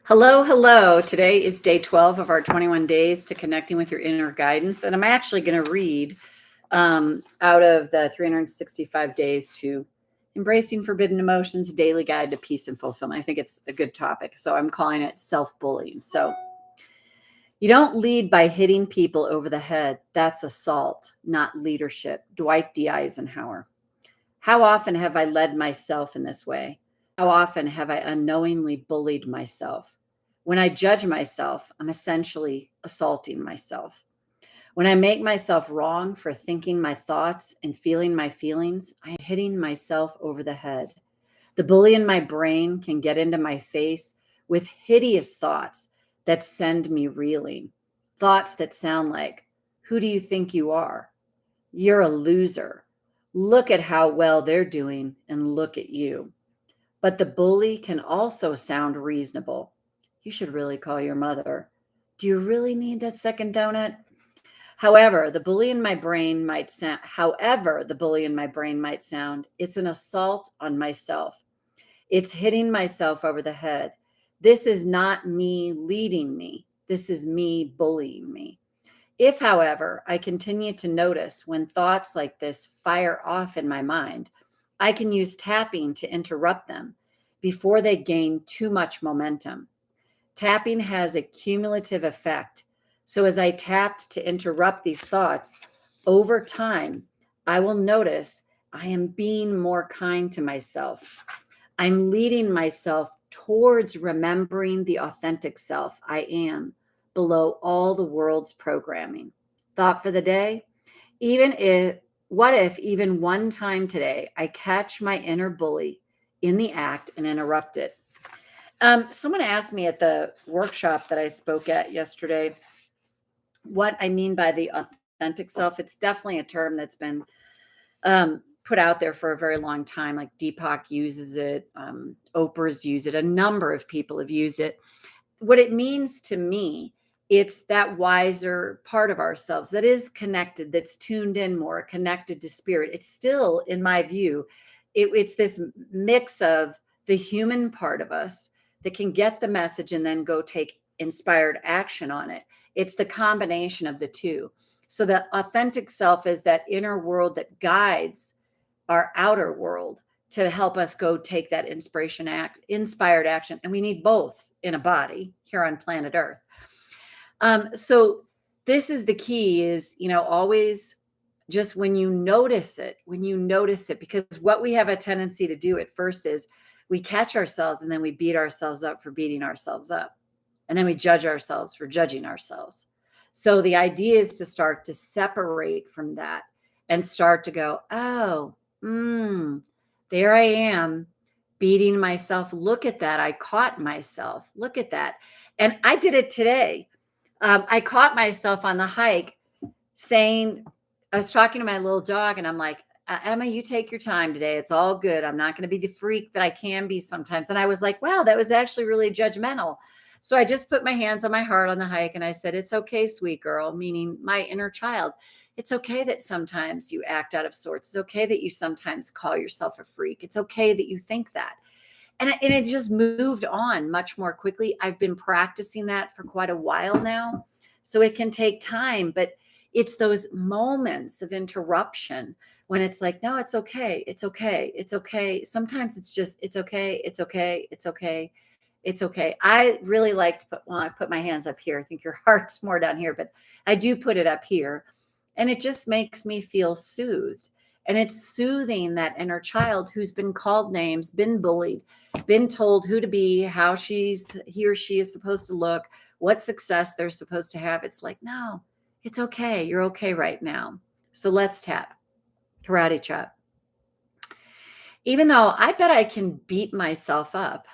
Hello, hello. Today is day 12 of our 21 days to connecting with your inner guidance. And I'm actually going to read out of the 365 days to embracing forbidden emotions, daily guide to peace and fulfillment. I think it's a good topic. So I'm calling it self-bullying. So you don't lead by hitting people over the head. That's assault, not leadership. Dwight D. Eisenhower. How often have I led myself in this way? How often have I unknowingly bullied myself? When I judge myself, I'm essentially assaulting myself. When I make myself wrong for thinking my thoughts and feeling my feelings, I'm hitting myself over the head. The bully in my brain can get into my face with hideous thoughts that send me reeling. Thoughts that sound like, who do you think you are? You're a loser. Look at how well they're doing and look at you. But the bully can also sound reasonable. You should really call your mother. Do you really need that second donut? However, the bully in my brain might sound, it's an assault on myself. It's hitting myself over the head. This is not me leading me. This is me bullying me. If, however, I continue to notice when thoughts like this fire off in my mind, I can use tapping to interrupt them before they gain too much momentum. Tapping has a cumulative effect. So as I tapped to interrupt these thoughts, over time, I will notice I am being more kind to myself. I'm leading myself towards remembering the authentic self I am below all the world's programming. Thought for the day? Even if, what if even one time today I catch my inner bully in the act and interrupt it? Someone asked me at the workshop that I spoke at yesterday what I mean by the authentic self. It's definitely a term that's been put out there for a very long time. Like Deepak uses it, Oprah's used it, a number of people have used it. What it means to me, it's that wiser part of ourselves that is connected, that's tuned in more, connected to spirit. It's still, in my view, it's this mix of the human part of us that can get the message and then go take inspired action on it. It's the combination of the two. So the authentic self is that inner world that guides our outer world to help us go take that inspired action. And we need both in a body here on planet Earth. So this is the key is, always just when you notice it, because what we have a tendency to do at first is we catch ourselves and then we beat ourselves up for beating ourselves up. And then we judge ourselves for judging ourselves. So the idea is to start to separate from that and start to go, oh, there I am beating myself. Look at that. I caught myself. Look at that. And I did it today. I caught myself on the hike saying, I was talking to my little dog and I'm like, Emma, you take your time today. It's all good. I'm not going to be the freak that I can be sometimes. And I was like, wow, that was actually really judgmental. So I just put my hands on my heart on the hike and I said, it's okay, sweet girl, meaning my inner child. It's okay that sometimes you act out of sorts. It's okay that you sometimes call yourself a freak. It's okay that you think that. And it just moved on much more quickly. I've been practicing that for quite a while now. So it can take time, but it's those moments of interruption when it's like, no, it's okay. It's okay. It's okay. Sometimes it's just, it's okay. It's okay. It's okay. It's okay. I really like to I put my hands up here. I think your heart's more down here, but I do put it up here. And it just makes me feel soothed. And it's soothing that inner child who's been called names, been bullied, been told who to be, how he or she is supposed to look, what success they're supposed to have. It's like, no, it's okay. You're okay right now. So let's tap. Karate chop. Even though I bet I can beat myself up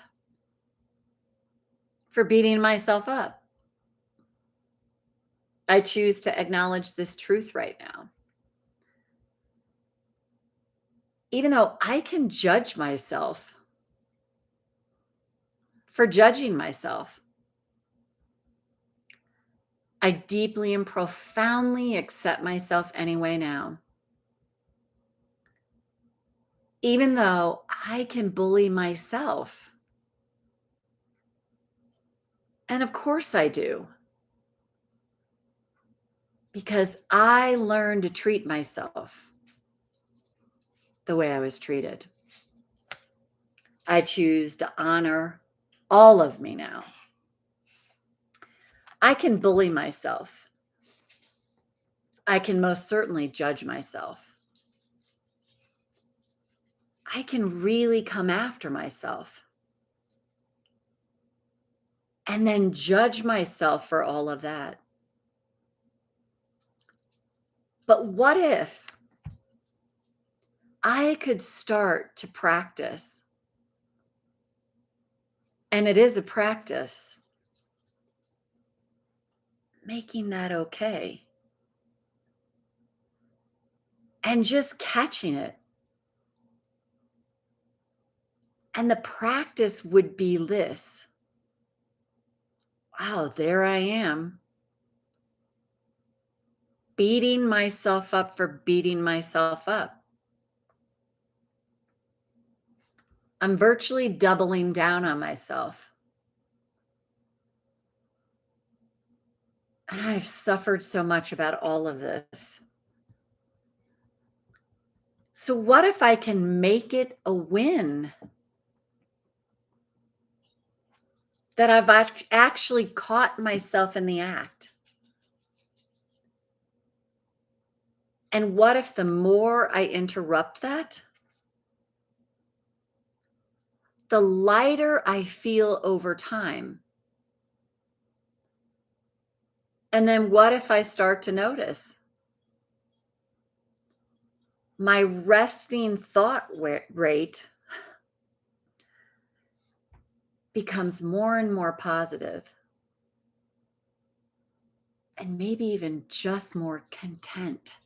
for beating myself up, I choose to acknowledge this truth right now. Even though I can judge myself for judging myself, I deeply and profoundly accept myself anyway now. Even though I can bully myself, And of course I do, because I learned to treat myself the way I was treated. I choose to honor all of me now. I can bully myself. I can most certainly judge myself. I can really come after myself and then judge myself for all of that. But what if I could start to practice, and it is a practice, making that okay and just catching it. And the practice would be this. Wow, there I am, beating myself up for beating myself up. I'm virtually doubling down on myself. And I've suffered so much about all of this. So, what if I can make it a win that I've actually caught myself in the act? And what if the more I interrupt that, the lighter I feel over time? And then what if I start to notice my resting thought rate becomes more and more positive, and maybe even just more content?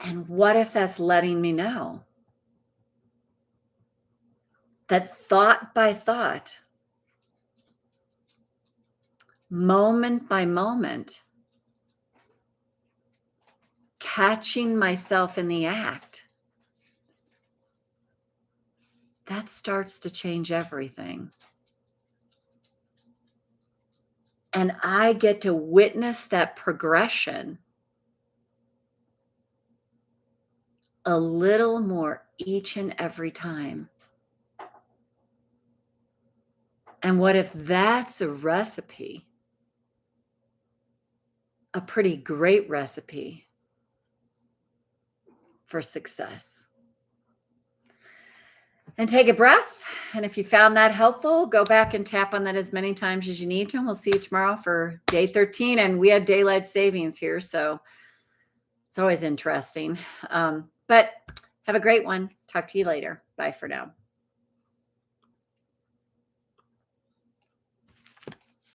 And what if that's letting me know that thought by thought, moment by moment, catching myself in the act, that starts to change everything. And I get to witness that progression a little more each and every time. And what if that's a recipe, a pretty great recipe for success? And take a breath. And if you found that helpful, go back and tap on that as many times as you need to. And we'll see you tomorrow for day 13. And we had daylight savings here, so it's always interesting. But have a great one. Talk to you later. Bye for now.